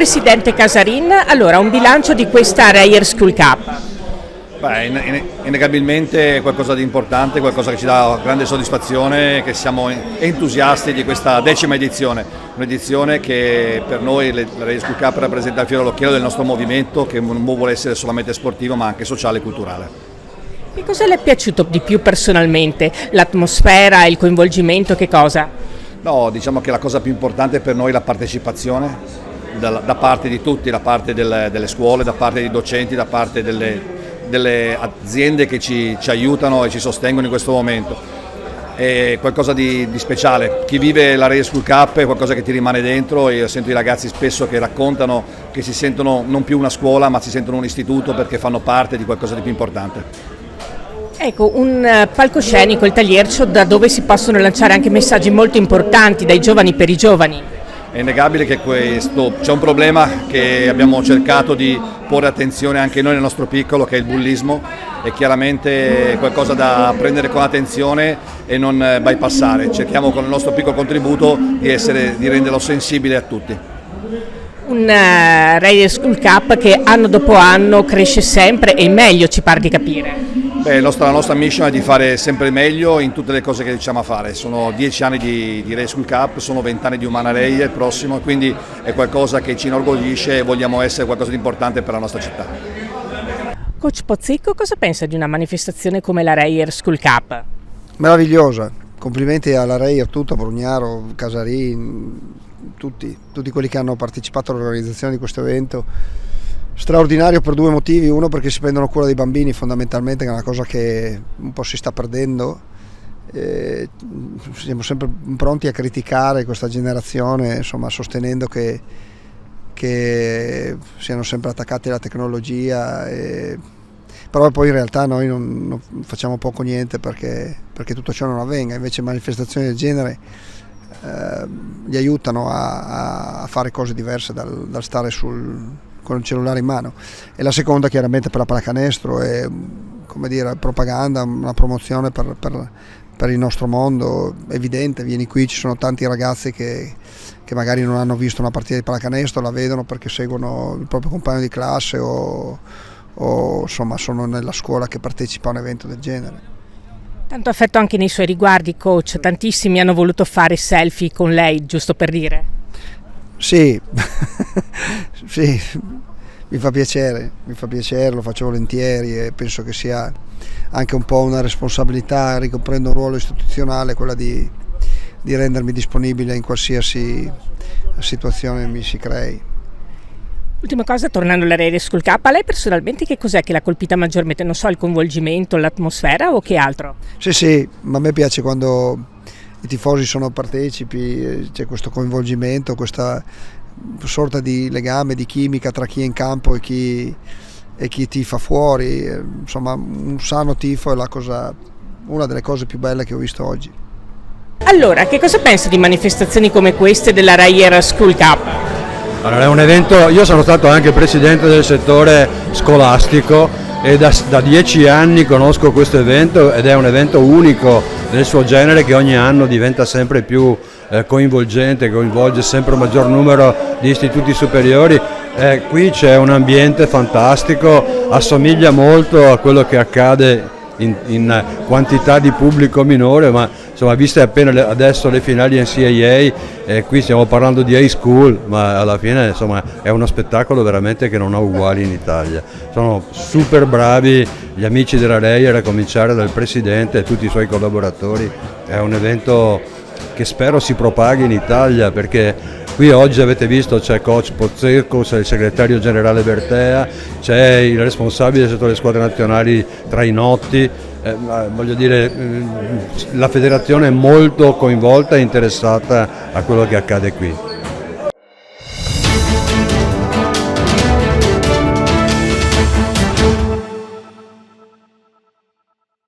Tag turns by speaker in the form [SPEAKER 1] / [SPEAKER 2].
[SPEAKER 1] Presidente Casarin, allora un bilancio di questa Reyer School Cup.
[SPEAKER 2] Innegabilmente è qualcosa di importante, qualcosa che ci dà grande soddisfazione, che siamo entusiasti di questa 10ª edizione, un'edizione che per noi la Reyer School Cup rappresenta il fiore all'occhiello del nostro movimento, che non vuole essere solamente sportivo ma anche sociale e culturale.
[SPEAKER 1] Che cosa le è piaciuto di più personalmente? L'atmosfera, il coinvolgimento, che cosa?
[SPEAKER 2] No, diciamo che la cosa più importante per noi è la partecipazione da parte di tutti, da parte delle scuole, da parte dei docenti, da parte delle aziende che ci aiutano e ci sostengono in questo momento. È qualcosa di speciale. Chi vive la Reyer School Cup è qualcosa che ti rimane dentro, e io sento i ragazzi spesso che raccontano che si sentono non più una scuola ma si sentono un istituto, perché fanno parte di qualcosa di più importante.
[SPEAKER 1] Ecco, un palcoscenico, il Tagliercio, da dove si possono lanciare anche messaggi molto importanti dai giovani per i giovani.
[SPEAKER 2] È innegabile che c'è un problema che abbiamo cercato di porre attenzione anche noi nel nostro piccolo, che è il bullismo. È chiaramente qualcosa da prendere con attenzione e non bypassare. Cerchiamo con il nostro piccolo contributo di renderlo sensibile a tutti.
[SPEAKER 1] Un Reyer School Cup che anno dopo anno cresce sempre e meglio, ci pare di capire.
[SPEAKER 2] La nostra mission è di fare sempre meglio in tutte le cose che riusciamo a fare. Sono 10 anni di Reyer School Cup, sono 20 anni di Umana Reyer il prossimo, quindi è qualcosa che ci inorgoglisce e vogliamo essere qualcosa di importante per la nostra città.
[SPEAKER 1] Coach Pozzecco, cosa pensa di una manifestazione come la Reyer School Cup?
[SPEAKER 3] Meravigliosa, complimenti alla Reyer, tutta, Brugnaro, Casarin, tutti quelli che hanno partecipato all'organizzazione di questo evento. Straordinario per due motivi: uno, perché si prendono cura dei bambini fondamentalmente, che è una cosa che un po' si sta perdendo. Siamo sempre pronti a criticare questa generazione, insomma, sostenendo che siano sempre attaccati alla tecnologia, però poi in realtà noi non facciamo poco niente perché tutto ciò non avvenga. Invece manifestazioni del genere gli aiutano a fare cose diverse dal stare con il cellulare in mano. E la seconda, chiaramente, per la pallacanestro, è, come dire, propaganda, una promozione per il nostro mondo evidente. Vieni qui, ci sono tanti ragazzi che magari non hanno visto una partita di pallacanestro, la vedono perché seguono il proprio compagno di classe o insomma sono nella scuola che partecipa a un evento del genere.
[SPEAKER 1] Tanto affetto anche nei suoi riguardi, coach. Tantissimi hanno voluto fare selfie con lei, giusto per dire.
[SPEAKER 3] Sì, sì, mi fa piacere, lo faccio volentieri, e penso che sia anche un po' una responsabilità, ricoprendo un ruolo istituzionale, quella di rendermi disponibile in qualsiasi situazione mi si crei.
[SPEAKER 1] Ultima cosa, tornando alla Reyer School Cup, a lei personalmente che cos'è che l'ha colpita maggiormente? Non so, il coinvolgimento, l'atmosfera o che altro?
[SPEAKER 3] Sì, ma a me piace quando i tifosi sono partecipi, c'è questo coinvolgimento, questa sorta di legame, di chimica tra chi è in campo e chi tifa fuori. Insomma, un sano tifo è una delle cose più belle che ho visto oggi.
[SPEAKER 1] Allora, che cosa pensa di manifestazioni come queste della Reyer School Cup?
[SPEAKER 4] Allora, è un evento, io sono stato anche presidente del settore scolastico e da 10 anni conosco questo evento, ed è un evento unico nel suo genere, che ogni anno diventa sempre più coinvolgente, coinvolge sempre un maggior numero di istituti superiori. Qui c'è un ambiente fantastico, assomiglia molto a quello che accade in quantità di pubblico minore, ma insomma, viste appena adesso le finali NCAA, qui stiamo parlando di high school, ma alla fine insomma è uno spettacolo veramente che non ha uguali in Italia. Sono super bravi gli amici della Reyer, a cominciare dal presidente e tutti i suoi collaboratori. È un evento che spero si propaghi in Italia, perché qui oggi avete visto c'è coach Pozzecco, c'è il segretario generale Bertea, c'è il responsabile del settore squadre nazionali Trainotti. Voglio dire, la federazione è molto coinvolta e interessata a quello che accade qui.